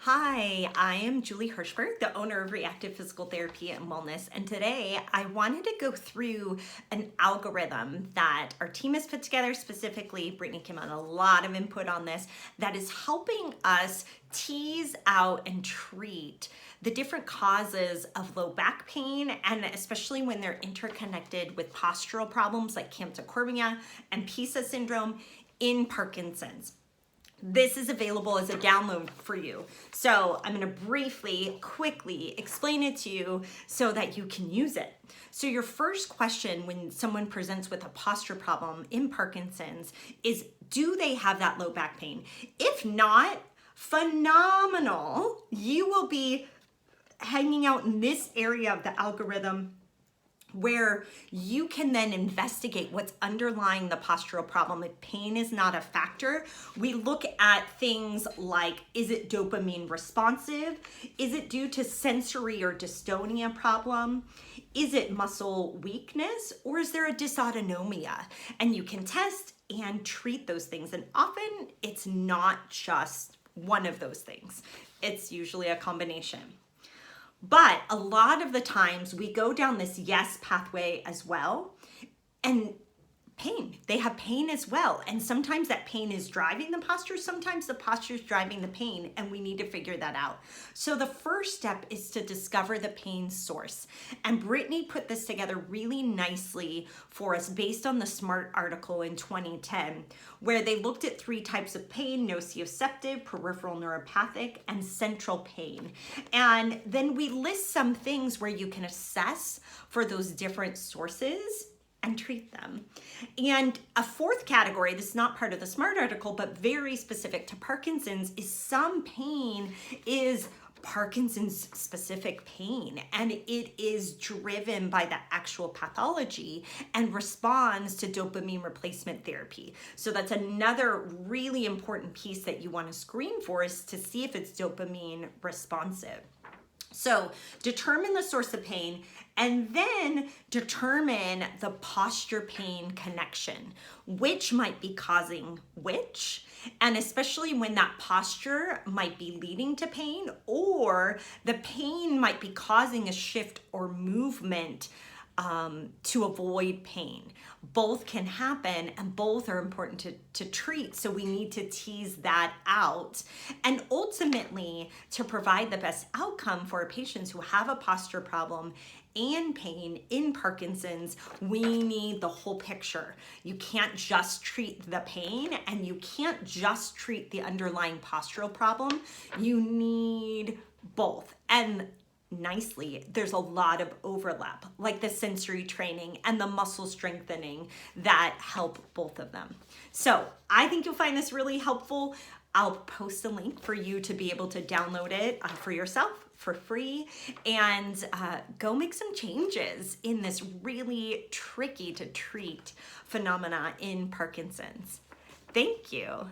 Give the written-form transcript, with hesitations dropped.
Hi, I am Julie Hirschberg, the owner of Re+active Physical Therapy and Wellness, and today I wanted to go through an algorithm that our team has put together. Specifically, Brittany came on a lot of input on this, that is helping us tease out and treat the different causes of low back pain, and especially when they're interconnected with postural problems like Camptocormia and PISA syndrome in Parkinson's. This is available as a download for you. So I'm going to quickly explain it to you so that you can use it. So your first question when someone presents with a posture problem in Parkinson's is, do they have that low back pain? If not, phenomenal. You will be hanging out in this area of the algorithm where you can then investigate what's underlying the postural problem. If pain is not a factor, we look at things like, is it dopamine responsive? Is it due to sensory or dystonia problem? Is it muscle weakness, or is there a dysautonomia? And you can test and treat those things. And often it's not just one of those things. It's usually a combination. But a lot of the times we go down this yes pathway as well, and pain, they have pain as well. And sometimes that pain is driving the posture, sometimes the posture is driving the pain, and we need to figure that out. So the first step is to discover the pain source. And Brittany put this together really nicely for us based on the SMART article in 2010, where they looked at 3 types of pain: nociceptive, peripheral neuropathic, and central pain. And then we list some things where you can assess for those different sources and treat them. And a 4th category, this is not part of the SMART article, but very specific to Parkinson's, is some pain is Parkinson's specific pain, and it is driven by the actual pathology and responds to dopamine replacement therapy. So that's another really important piece that you want to screen for, is to see if it's dopamine responsive. So determine the source of pain, and then determine the posture pain connection, which might be causing which, and especially when that posture might be leading to pain, or the pain might be causing a shift or movement to avoid pain. Both can happen, and both are important to treat. So we need to tease that out. And ultimately, to provide the best outcome for our patients who have a posture problem and pain in Parkinson's, we need the whole picture. You can't just treat the pain, and you can't just treat the underlying postural problem. You need both. And nicely, there's a lot of overlap, like the sensory training and the muscle strengthening that help both of them. So I think you'll find this really helpful. I'll post a link for you to be able to download it for yourself for free, and go make some changes in this really tricky to treat phenomena in Parkinson's. Thank you.